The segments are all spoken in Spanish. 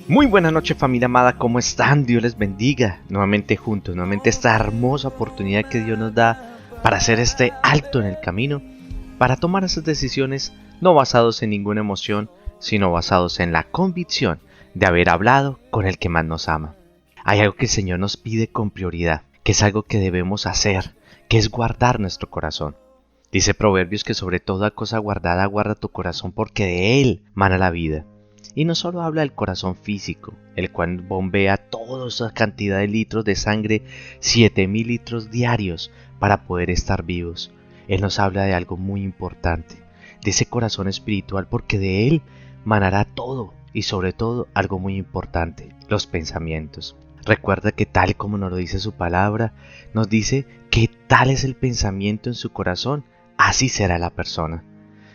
Muy buenas noches, familia amada, ¿cómo están? Dios les bendiga. Nuevamente juntos, nuevamente esta hermosa oportunidad que Dios nos da para hacer este alto en el camino, para tomar esas decisiones no basados en ninguna emoción, sino basados en la convicción de haber hablado con el que más nos ama. Hay algo que el Señor nos pide con prioridad, que es algo que debemos hacer, que es guardar nuestro corazón. Dice Proverbios que sobre toda cosa guardada guarda tu corazón, porque de él mana la vida. Y no solo habla del corazón físico, el cual bombea toda esa cantidad de litros de sangre, 7.000 litros diarios para poder estar vivos. Él nos habla de algo muy importante, de ese corazón espiritual, porque de él manará todo y sobre todo algo muy importante, los pensamientos. Recuerda que tal como nos lo dice su palabra, nos dice que tal es el pensamiento en su corazón, así será la persona.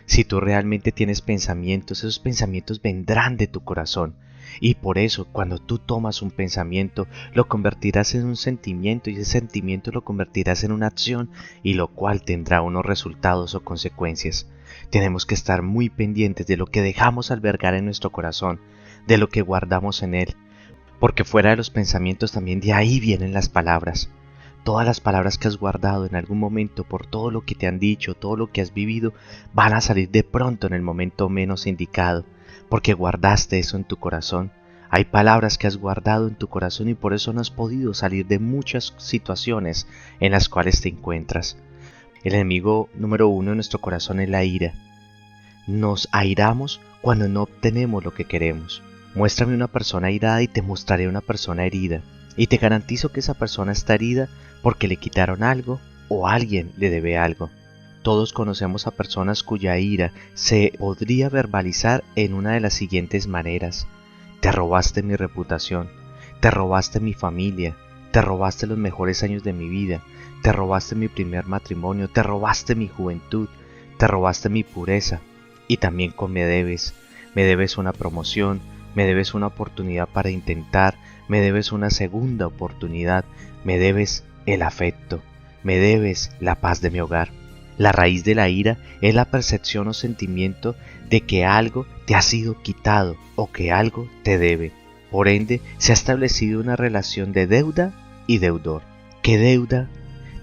Si tú realmente tienes pensamientos, esos pensamientos vendrán de tu corazón. Y por eso, cuando tú tomas un pensamiento, lo convertirás en un sentimiento, y ese sentimiento lo convertirás en una acción, y lo cual tendrá unos resultados o consecuencias. Tenemos que estar muy pendientes de lo que dejamos albergar en nuestro corazón, de lo que guardamos en él, porque fuera de los pensamientos también de ahí vienen las palabras. Todas las palabras que has guardado en algún momento por todo lo que te han dicho, todo lo que has vivido, van a salir de pronto en el momento menos indicado, porque guardaste eso en tu corazón. Hay palabras que has guardado en tu corazón y por eso no has podido salir de muchas situaciones en las cuales te encuentras. El enemigo número uno en nuestro corazón es la ira. Nos airamos cuando no obtenemos lo que queremos. Muéstrame una persona airada y te mostraré una persona herida. Y te garantizo que esa persona está herida porque le quitaron algo o alguien le debe algo. Todos conocemos a personas cuya ira se podría verbalizar en una de las siguientes maneras. Te robaste mi reputación, te robaste mi familia, te robaste los mejores años de mi vida, te robaste mi primer matrimonio, te robaste mi juventud, te robaste mi pureza. Y también me debes una promoción, me debes una oportunidad para intentar, me debes una segunda oportunidad, me debes el afecto, me debes la paz de mi hogar. La raíz de la ira es la percepción o sentimiento de que algo te ha sido quitado o que algo te debe. Por ende, se ha establecido una relación de deuda y deudor. ¿Qué deuda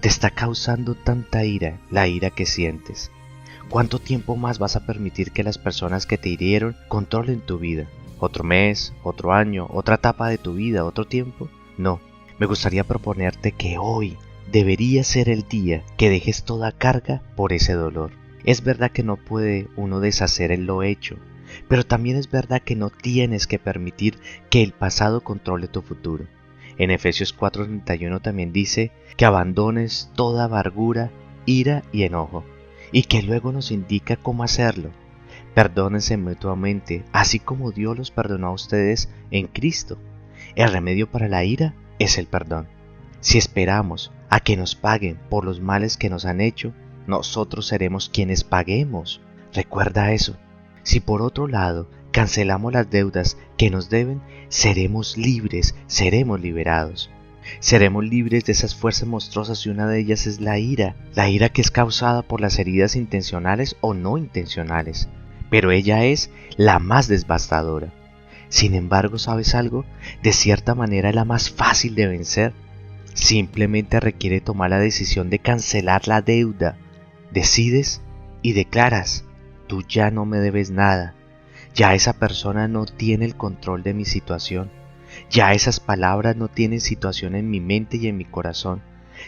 te está causando tanta ira, la ira que sientes? ¿Cuánto tiempo más vas a permitir que las personas que te hirieron controlen tu vida? ¿Otro mes, otro año, otra etapa de tu vida, otro tiempo? No, me gustaría proponerte que hoy debería ser el día que dejes toda carga por ese dolor. Es verdad que no puede uno deshacer lo hecho, pero también es verdad que no tienes que permitir que el pasado controle tu futuro. En Efesios 4:31 también dice que abandones toda amargura, ira y enojo, y que luego nos indica cómo hacerlo. Perdónense mutuamente, así como Dios los perdonó a ustedes en Cristo. El remedio para la ira es el perdón. Si esperamos a que nos paguen por los males que nos han hecho, nosotros seremos quienes paguemos. Recuerda eso. Si por otro lado cancelamos las deudas que nos deben, seremos libres, seremos liberados. Seremos libres de esas fuerzas monstruosas y una de ellas es la ira que es causada por las heridas intencionales o no intencionales. Pero ella es la más devastadora. Sin embargo, ¿sabes algo? De cierta manera es la más fácil de vencer. Simplemente requiere tomar la decisión de cancelar la deuda. Decides y declaras, tú ya no me debes nada. Ya esa persona no tiene el control de mi situación. Ya esas palabras no tienen situación en mi mente y en mi corazón.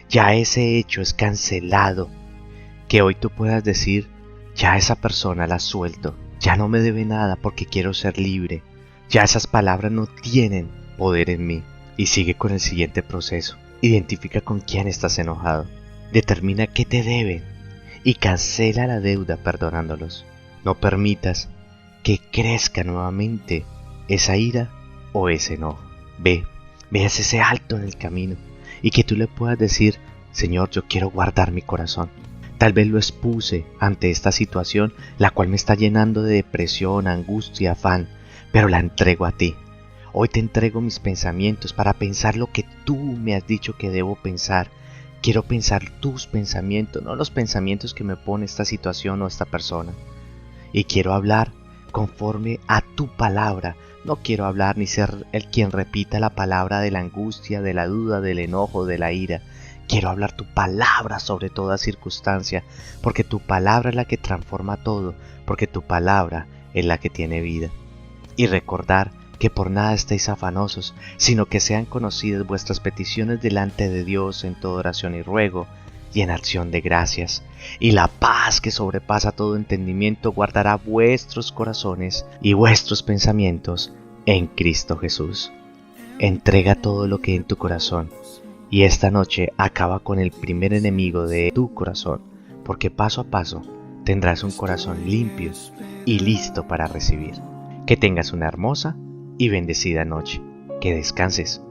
Ya ese hecho es cancelado. Que hoy tú puedas decir, ya esa persona la suelto, ya no me debe nada porque quiero ser libre, ya esas palabras no tienen poder en mí. Y sigue con el siguiente proceso. Identifica con quién estás enojado, determina qué te deben y cancela la deuda perdonándolos. No permitas que crezca nuevamente esa ira o ese enojo. Veas ese alto en el camino y que tú le puedas decir, Señor, yo quiero guardar mi corazón. Tal vez lo expuse ante esta situación, la cual me está llenando de depresión, angustia, afán, pero la entrego a ti. Hoy te entrego mis pensamientos para pensar lo que tú me has dicho que debo pensar. Quiero pensar tus pensamientos, no los pensamientos que me pone esta situación o esta persona. Y quiero hablar conforme a tu palabra. No quiero hablar ni ser el quien repita la palabra de la angustia, de la duda, del enojo, de la ira. Quiero hablar tu palabra sobre toda circunstancia, porque tu palabra es la que transforma todo, porque tu palabra es la que tiene vida. Y recordar que por nada estéis afanosos, sino que sean conocidas vuestras peticiones delante de Dios en toda oración y ruego, y en acción de gracias. Y la paz que sobrepasa todo entendimiento guardará vuestros corazones y vuestros pensamientos en Cristo Jesús. Entrega todo lo que hay en tu corazón, y esta noche acaba con el primer enemigo de tu corazón, porque paso a paso tendrás un corazón limpio y listo para recibir. Que tengas una hermosa y bendecida noche. Que descanses.